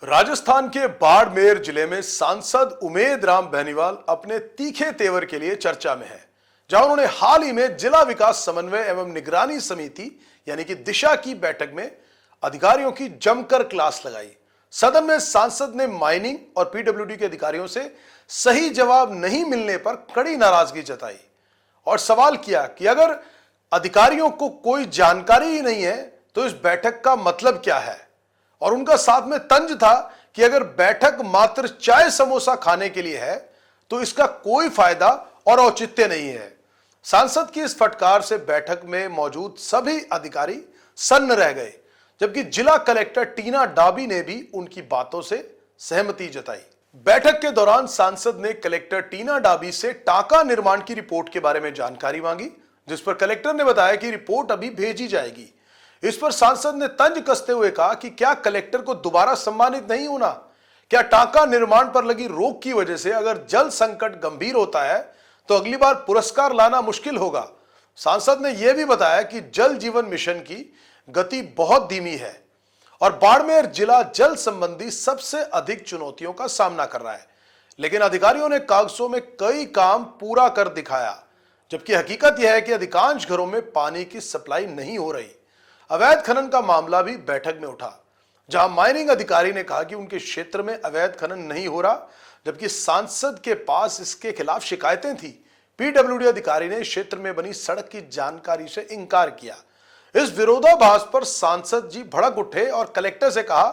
राजस्थान के बाड़मेर जिले में सांसद उमेद राम बेनीवाल अपने तीखे तेवर के लिए चर्चा में है, जहां उन्होंने हाल ही में जिला विकास समन्वय एवं निगरानी समिति यानी कि दिशा की बैठक में अधिकारियों की जमकर क्लास लगाई। सदन में सांसद ने माइनिंग और पीडब्ल्यूडी के अधिकारियों से सही जवाब नहीं मिलने पर कड़ी नाराजगी जताई और सवाल किया कि अगर अधिकारियों को कोई जानकारी ही नहीं है तो इस बैठक का मतलब क्या है। और उनका साथ में तंज था कि अगर बैठक मात्र चाय समोसा खाने के लिए है तो इसका कोई फायदा और औचित्य नहीं है। सांसद की इस फटकार से बैठक में मौजूद सभी अधिकारी सन्न रह गए, जबकि जिला कलेक्टर टीना डाबी ने भी उनकी बातों से सहमति जताई। बैठक के दौरान सांसद ने कलेक्टर टीना डाबी से टाका निर्माण की रिपोर्ट के बारे में जानकारी मांगी, जिस पर कलेक्टर ने बताया कि रिपोर्ट अभी भेजी जाएगी। इस पर सांसद ने तंज कसते हुए कहा कि क्या कलेक्टर को दोबारा सम्मानित नहीं होना? क्या टाका निर्माण पर लगी रोक की वजह से अगर जल संकट गंभीर होता है तो अगली बार पुरस्कार लाना मुश्किल होगा। सांसद ने यह भी बताया कि जल जीवन मिशन की गति बहुत धीमी है और बाड़मेर जिला जल संबंधी सबसे अधिक चुनौतियों का सामना कर रहा है, लेकिन अधिकारियों ने कागजों में कई काम पूरा कर दिखाया, जबकि हकीकत यह है कि अधिकांश घरों में पानी की सप्लाई नहीं हो रही। अवैध खनन का मामला भी बैठक में उठा, जहां माइनिंग अधिकारी ने कहा कि उनके क्षेत्र में अवैध खनन नहीं हो रहा, जबकि सांसद के पास इसके खिलाफ शिकायतें थी। पीडब्ल्यूडी अधिकारी ने क्षेत्र में बनी सड़क की जानकारी से इंकार किया। इस विरोधाभास पर सांसद जी भड़क उठे और कलेक्टर से कहा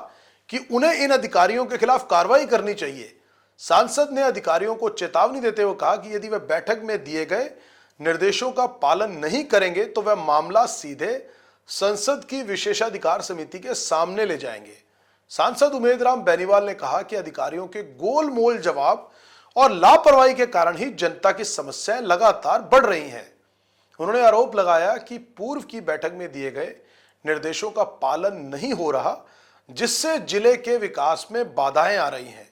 कि उन्हें इन अधिकारियों के खिलाफ कार्रवाई करनी चाहिए। सांसद ने अधिकारियों को चेतावनी देते हुए कहा कि यदि वह बैठक में दिए गए निर्देशों का पालन नहीं करेंगे तो वह मामला सीधे संसद की विशेषाधिकार समिति के सामने ले जाएंगे। सांसद उमेद राम बेनीवाल ने कहा कि अधिकारियों के गोलमोल जवाब और लापरवाही के कारण ही जनता की समस्याएं लगातार बढ़ रही हैं। उन्होंने आरोप लगाया कि पूर्व की बैठक में दिए गए निर्देशों का पालन नहीं हो रहा, जिससे जिले के विकास में बाधाएं आ रही हैं।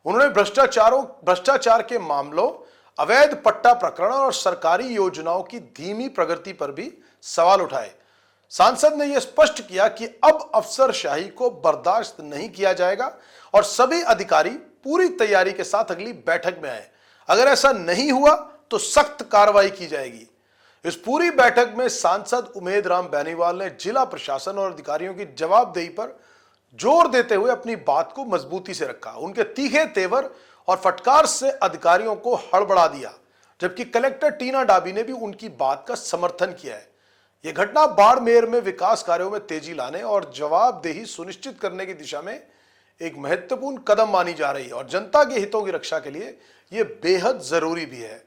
उन्होंने भ्रष्टाचार के मामलों, अवैध पट्टा प्रकरण और सरकारी योजनाओं की धीमी प्रगति पर भी सवाल उठाए। सांसद ने यह स्पष्ट किया कि अब अफसरशाही को बर्दाश्त नहीं किया जाएगा और सभी अधिकारी पूरी तैयारी के साथ अगली बैठक में आए। अगर ऐसा नहीं हुआ तो सख्त कार्रवाई की जाएगी। इस पूरी बैठक में सांसद उमेद राम बेनीवाल ने जिला प्रशासन और अधिकारियों की जवाबदेही पर जोर देते हुए अपनी बात को मजबूती से रखा। उनके तीखे तेवर और फटकार से अधिकारियों को हड़बड़ा दिया, जबकि कलेक्टर टीना डाबी ने भी उनकी बात का समर्थन किया है। यह घटना बाड़मेर में विकास कार्यों में तेजी लाने और जवाबदेही सुनिश्चित करने की दिशा में एक महत्वपूर्ण कदम मानी जा रही है और जनता के हितों की रक्षा के लिए यह बेहद जरूरी भी है।